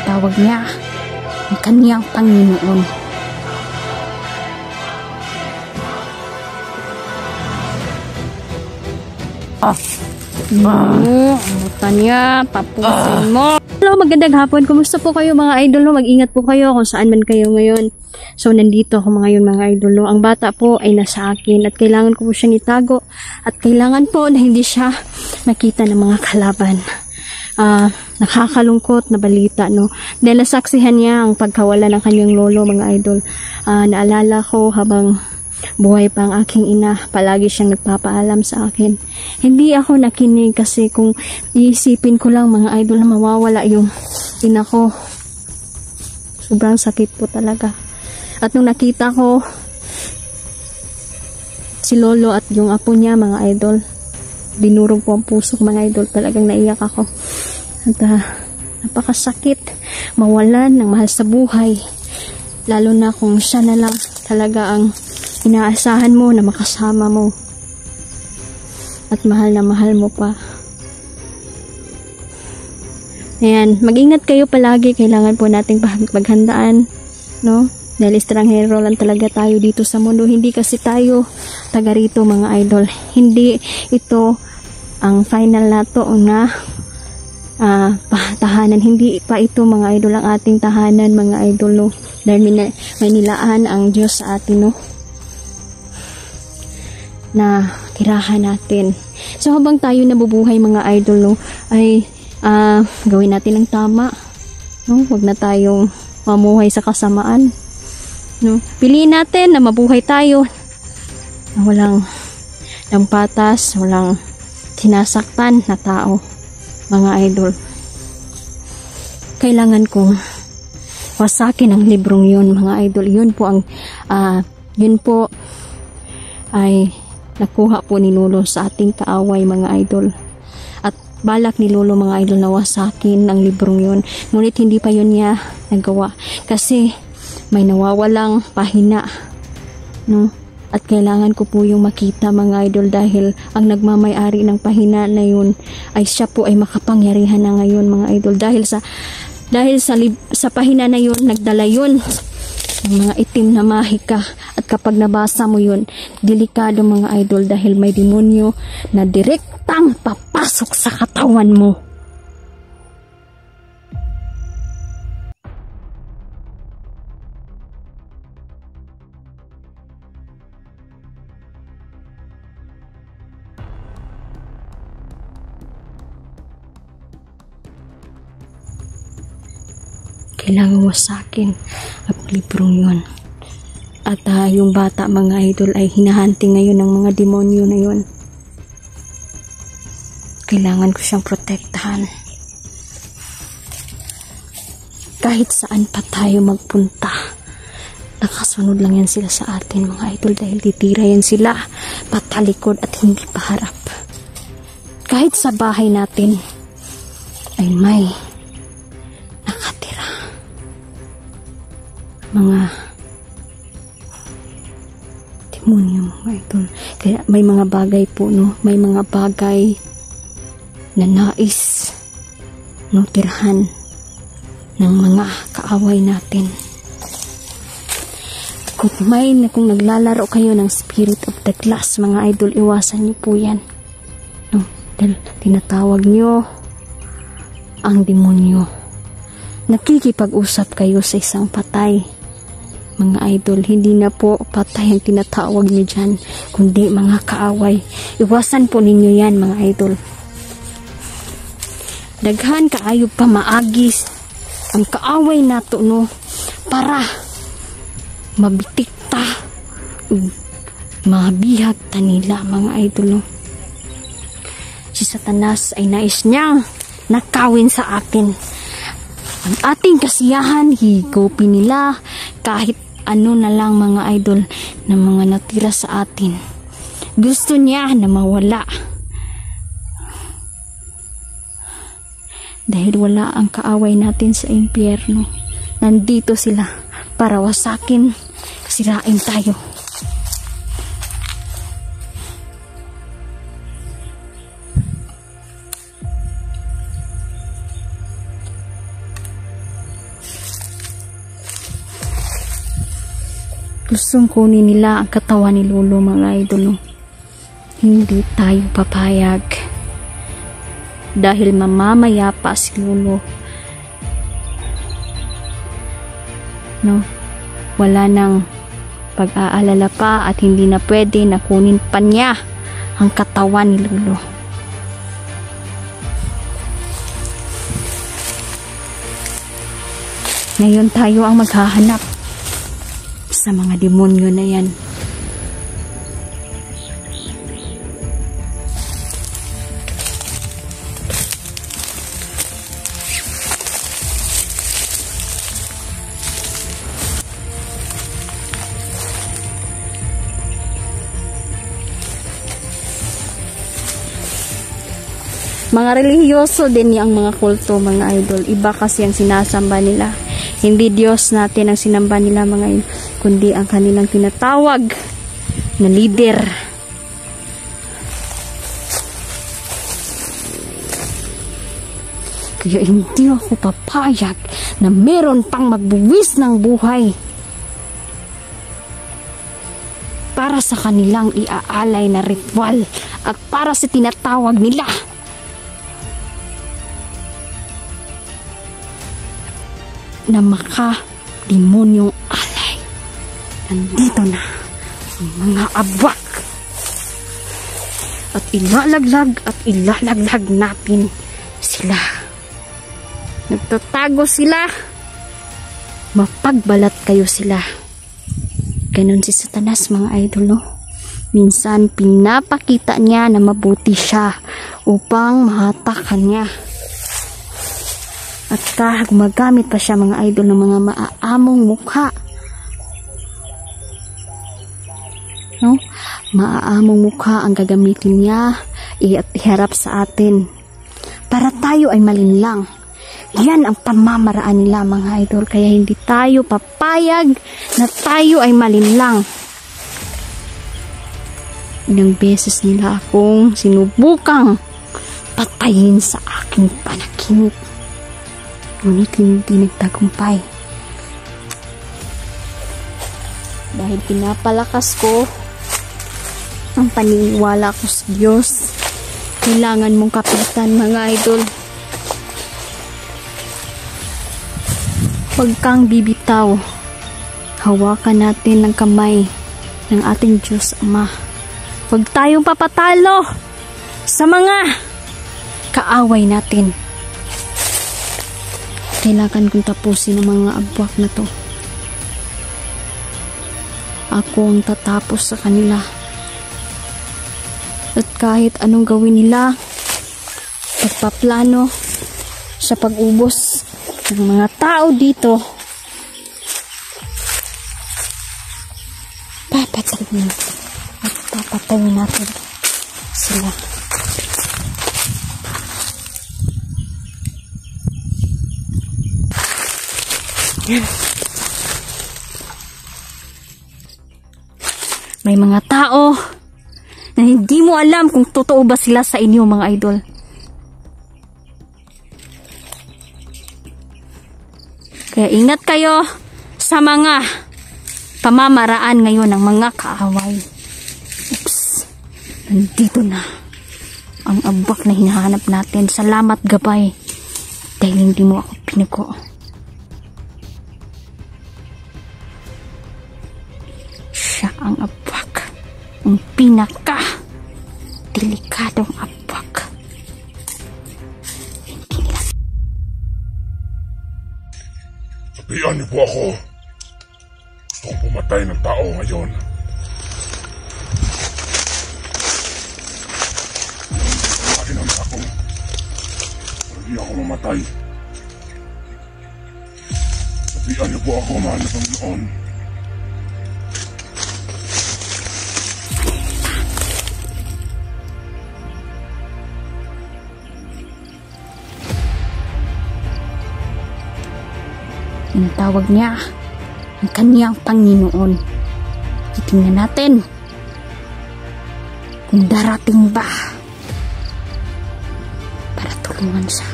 tinatawag niya ang kaniyang Panginoon. Butan niya, tapusin mo. Hello, magandang hapon. Kumusta po kayo mga idol? Mag-ingat po kayo kung saan man kayo ngayon. So, nandito ako ngayon mga idol. Ang bata po ay nasa akin at kailangan ko po siyang itago at kailangan po na hindi siya makita ng mga kalaban. Nakakalungkot na balita, no? Dahil nasaksihan niya ang pagkawala ng kanyang lolo mga idol. Naalala ko habang buhay pa ang aking ina, palagi siyang nagpapaalam sa akin. Hindi ako nakinig kasi kung iisipin ko lang mga idol na mawawala yung ina ko. Sobrang sakit po talaga. At nung nakita ko si lolo at yung apo niya mga idol, dinurog po ang puso mga idol. Talagang naiyak ako. At napakasakit mawalan ng mahal sa buhay. Lalo na kung siya na lang talaga ang inaasahan mo na makasama mo at mahal na mahal mo pa. Ayan, mag-ingat kayo palagi. Kailangan po nating paghandaan, no? Dahil estranghero lang talaga tayo dito sa mundo. Hindi kasi tayo taga rito mga idol. Hindi ito ang final na to na tahanan. Hindi pa ito mga idol ang ating tahanan mga idol, no? Dahil may nilaan ang Diyos sa atin, no? Na tirahan natin. So habang tayo nabubuhay mga idol, no, ay gawin natin ang tama, no? Huwag na tayong mamuhay sa kasamaan, no? Piliin natin na mabuhay tayo na walang patas, walang sinasaktan na tao mga idol. Kailangan kong wasakin ang librong yun mga idol. Yun po ang yun po ay nakuha po ni lolo sa ating kaaway mga idol. At balak ni lolo mga idol na wasakin ang librong yun. Ngunit hindi pa yun niya nagawa. Kasi may nawawalang pahina, no? At kailangan ko po yung makita mga idol dahil ang nagmamay-ari ng pahina na yun ay siya po ay makapangyarihan na ngayon mga idol. Dahil sa pahina na yun, nagdala yun ng mga itim na mahika. At kapag nabasa mo yun, delikado mga idol dahil may demonyo na direktang papasok sa katawan mo. Kailangan wasakin ang librong yun. At yung bata mga idol ay hinahunting ngayon ng mga demonyo na yun. Kailangan ko siyang protektahan. Kahit saan pa tayo magpunta, nakasunod lang yan sila sa atin mga idol dahil titira yan sila patalikod at hindi paharap. Kahit sa bahay natin ay may nakatira mga demonyo mga idol. Kaya may mga bagay po, no? May mga bagay na nais, no, tirahan ng mga kaaway natin. Kung naglalaro kayo ng Spirit of the Glass mga idol, iwasan niyo po yan, no? Dahil tinatawag niyo ang demonyo. Nakikipag-usap kayo sa isang patay mga idol. Hindi na po patay ang tinatawag niyo dyan, kundi mga kaaway. Iwasan po ninyo yan mga idol. Daghan kaayo pa maagis ang kaaway nato, no, para mabitikta, mabihag ta nila mga idol, no. Si Satanas ay nais niyang nakawin sa atin ang ating kasiyahan. Higupin nila kahit ano na lang mga idol na mga natira sa atin. Gusto niya na mawala dahil wala ang kaaway natin sa impyerno. Nandito sila para wasakin, sirain tayo. Gustong kunin nila ang katawan ni Lolo, mga idol. No? Hindi tayo papayag. Dahil mamamaya pa si Lolo. No? Wala nang pag-aalala pa at hindi na pwede na kunin pa niya ang katawan ni Lolo. Ngayon tayo ang maghahanap sa mga demonyo na yan. Mga relihiyoso din yung mga kulto, mga idol. Iba kasi ang sinasamba nila. Hindi Diyos natin ang sinamba nila, mga idol, kundi ang kanilang tinatawag na leader. Kaya hindi ako papayag na meron pang magbuwis ng buhay para sa kanilang iaalay na ritual at para sa tinatawag nila na maka-demonyong alay. Nandito na ang mga abwak at ilalaglag natin sila. Nagtatago sila, mapagbalat kayo sila. Ganon si Satanas, mga idol, no? Minsan pinapakita niya na mabuti siya upang mahatakan niya. At gumagamit pa siya, mga idol, ng mga maaamong mukha. No? Maaamong mukha ang gagamitin niya at iharap sa atin para tayo ay malinlang. Yan ang pamamaraan nila, mga idol. Kaya hindi tayo papayag na tayo ay malinlang. Ilang beses nila akong sinubukang patayin sa aking panaginip. Ngunit hindi nagtagumpay. Dahil pinapalakas ko ang paniniwala ko sa Diyos. Kailangan mong kapitan, mga idol. Huwag kang bibitaw. Hawakan natin ng kamay ng ating Diyos Ama. Huwag tayong papatalo sa mga kaaway natin. Kailangan kong tapusin ang mga abwak na to. Ako ang tatapos sa kanila. At kahit anong gawin nila, pagpaplano sa pag-ubos ng mga tao dito, papatayin at papatayin natin sila. May mga tao na hindi mo alam kung totoo ba sila sa inyo, mga idol. Kaya ingat kayo sa mga pamamaraan ngayon ng mga kaaway. Oops. Nandito na ang abak na hinahanap natin. Salamat, gabay, dahil hindi mo ako pinuko. Siya ang abwak, ang pinaka delikadong abwak. Sabihan niyo po ako. Gusto kong pumatay ng tao ngayon. Akin ang ako. Hindi ako mamatay. Sabihan niyo po ako, mahal na Panginoon. Tinatawag niya ang kaniyang Panginoon. Titingnan natin kung darating ba para tulungan siya.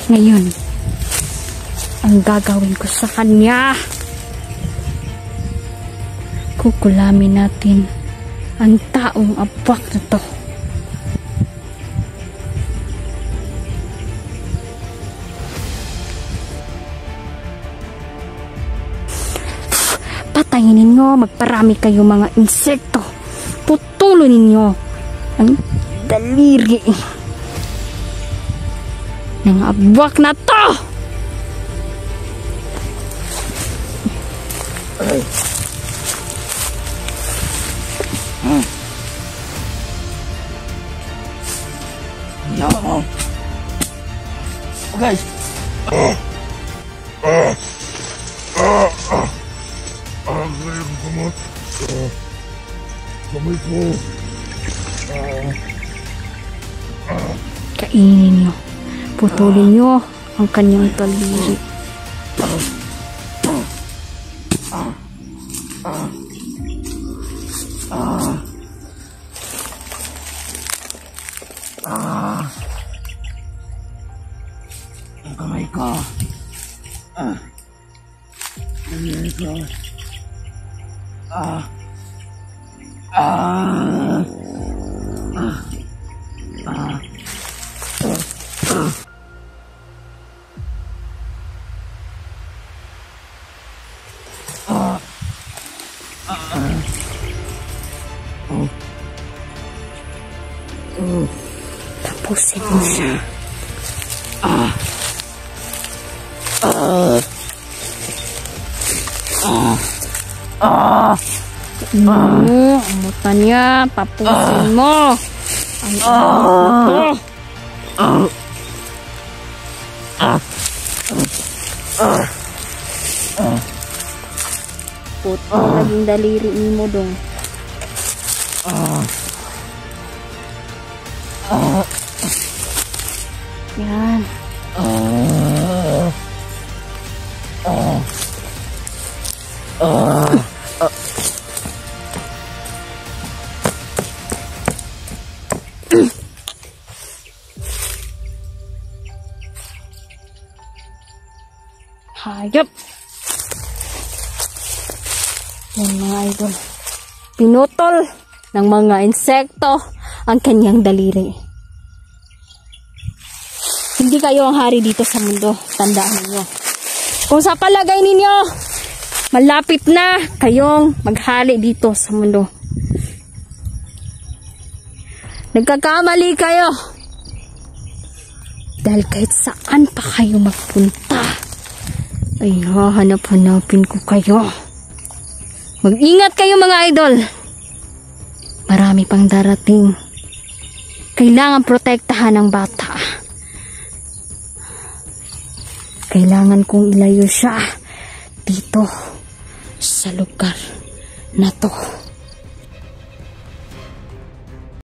Ngayon, ang gagawin ko sa kanya, kukulamin natin ang taong abwak na to. Patayin ninyo, magparami kayo mga insekto. Putulo ninyo ang daliri ng abwak na to. No. Guys. Ngayon kamot. Kamay ko. Kainin nyo. Putulin nyo ang kanyang daliri. Ang kamay ko. Nangyari ko. Tapusin mo siya. Ang muta niya. Tapusin mo. Ang muta. Puto naging daliri mo dong. Yan. Hayop. Yan mga idol. Pinutol ng mga insekto ang kanyang daliri. Hindi kayo ang hari dito sa mundo. Tandaan ninyo. Kung sa palagay ninyo, malapit na kayong maghari dito sa mundo, nagkakamali kayo. Dahil kahit saan pa kayo magpunta, ay hahanap-hanapin ko kayo. Mag-ingat kayo mga idol. Marami pang darating. Kailangan protektahan ang bata. Kailangan kong ilayo siya dito sa lugar na to.